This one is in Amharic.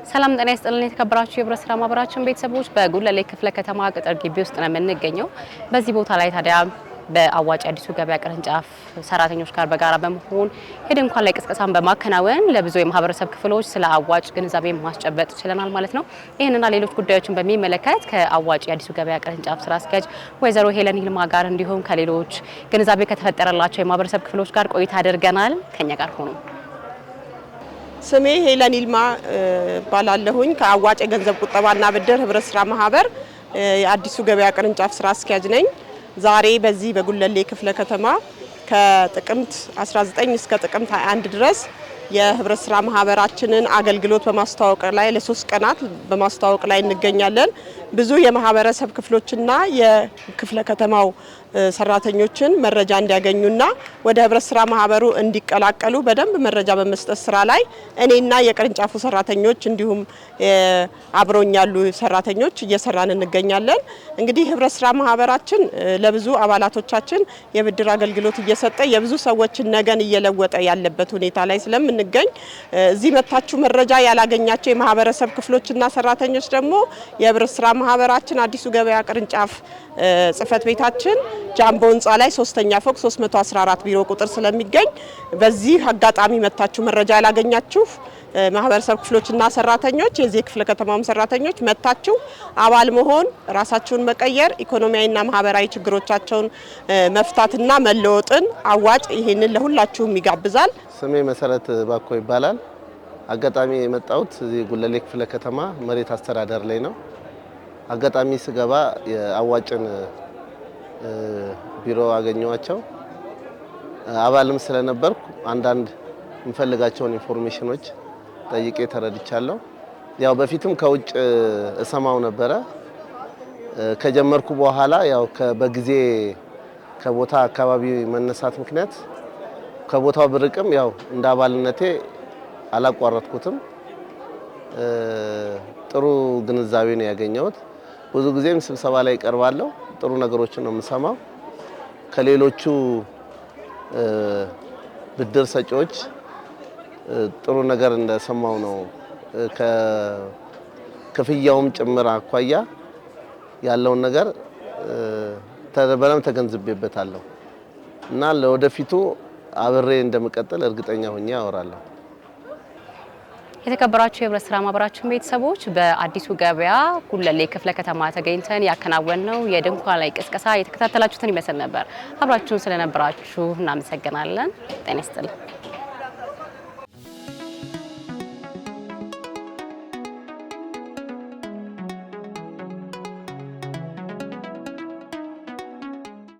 ሰላም ጤና ይስጥልን የተከበራችሁ የህብረት ስራ ማህበራችን ቤተሰቦች በጉለሌ ክፍለ ከተማ ቅጥር ግቢ ውስጥ ነው የምንገኘው። በዚህ ቦታ ላይ ታዲያ በአዋጭ አዲሱ ገበያ ቅርንጫፍ ሰራተኞች ጋር በጋራ በመሆን የድንኳን ላይ ቅስቀሳን በማከናወን ለብዙ የማህበረሰብ ክፍሎች ስለ አዋጭ ግንዛቤ ማስጨበጥ ችለናል ማለት ነው። ይህንና ሌሎች ጉዳዮችን በሚመለከት ከአዋጭ አዲሱ ገበያ ቅርንጫፍ ስራ አስኪያጅ ወይዘሮ ሄለን ይልማ ጋር እንዲሁም ከሌሎች ግንዛቤ ከተፈጠረላቸው የማህበረሰብ ክፍሎች ጋር ቆይታ አድርገናል። ከኛ ጋር ሆኑ። ስሜ ሄለን ይልማ ባላለሁኝ ከአዋጭ የገንዘብ ቁጠባና ብድር ህብረት ስራ ማህበር የአዲሱ ገበያ ቅርንጫፍ ስራ አስኪያጅ ነኝ። ዛሬ በዚህ በጉለሌ ክፍለ ከተማ ከጥቅምት 19 እስከ ጥቅምት 21 ድረስ የህብረት ስራ ማህበራችንን አገልግሎት በማስተዋወቅ ላይ ለ3 ቀናት በማስተዋወቅ ላይ እንገኛለን። ብዙ የማህበረሰብ ክፍሎችና የክፍለ ከተማው ሰራተኞችን መረጃ እንዲያገኙና ወደ ህብረት ስራ ማህበሩ እንዲቀላቀሉ በደንብ መረጃ በመስጠት ስራ ላይ እኔና የቅርንጫፉ ሰራተኞች እንዲሁም አብሮኝ ያሉ ሰራተኞች እየሰራን እንገኛለን። እንግዲህ ህብረት ስራ ማህበራችን ለብዙ አባላቶቻችን የብድር አገልግሎት እየሰጠ የብዙ ሰዎችን ነገን እየለወጠ ያለበት ሁኔታ ላይ ስለምንገኝ እዚህ መታችሁ መረጃ ያላገኛቸው የማህበረሰብ ክፍሎችና ሰራተኞች ደግሞ የህብረት ስራ ማህበራችን አዲሱ ገበያ ቅርንጫፍ ጽህፈት ቤታችን ጃምቦ ህንፃ ላይ 3ኛ ፎቅ 314 ቢሮ ቁጥር ስለሚገኝ በዚህ አጋጣሚ መታችሁ መረጃ ያላገኛችሁ ማህበረሰብ ክፍሎችና ሰራተኞች የዚህ ክፍለ ከተማም ሰራተኞች መታችሁ አባል መሆን ራሳችሁን መቀየር ኢኮኖሚያዊና ማህበራዊ ችግሮቻቸውን መፍታትና መለወጥን አዋጭ ይሄንን ለሁላችሁም ይጋብዛል። ስሜ መሰረት ባኮ ይባላል። አጋጣሚ የመጣሁት እዚህ ጉለሌ ክፍለ ከተማ መሬት አስተዳደር ላይ ነው። አጋጣሚ ስገባ የአዋጭን ቢሮ አገኘዋቸው። አባልም ስለነበርኩ አንዳንድ የምፈልጋቸውን ኢንፎርሜሽኖች ጠይቄ ተረድቻለሁ። ያው በፊትም ከውጭ እሰማው ነበረ። ከጀመርኩ በኋላ ያው በጊዜ ከቦታ አካባቢ መነሳት ምክንያት ከቦታው ብርቅም ያው እንደ አባልነቴ አላቋረጥኩትም። ጥሩ ግንዛቤ ነው ያገኘሁት። ብዙ ጊዜም ስብሰባ ላይ ቀርባለሁ። ጥሩ ነገሮችን ነው የምሰማው። ከሌሎቹ ብድር ሰጪዎች ጥሩ ነገር እንደሰማው ነው። ከክፍያውም ጭምር አኳያ ያለውን ነገር በደንብ ተገንዝቤበታለሁ እና ለወደፊቱ አብሬ እንደምቀጥል እርግጠኛ ሆኜ አወራለሁ። የተከበራችሁ የህብረት ስራ ማህበራችን ቤተሰቦች በአዲሱ ገበያ ጉለሌ ክፍለ ከተማ ተገኝተን ያከናወነው የድንኳን ላይ ቅስቀሳ የተከታተላችሁትን ይመስል ነበር። አብራችሁን ስለነበራችሁ እናመሰግናለን። ጤና ይስጥልኝ።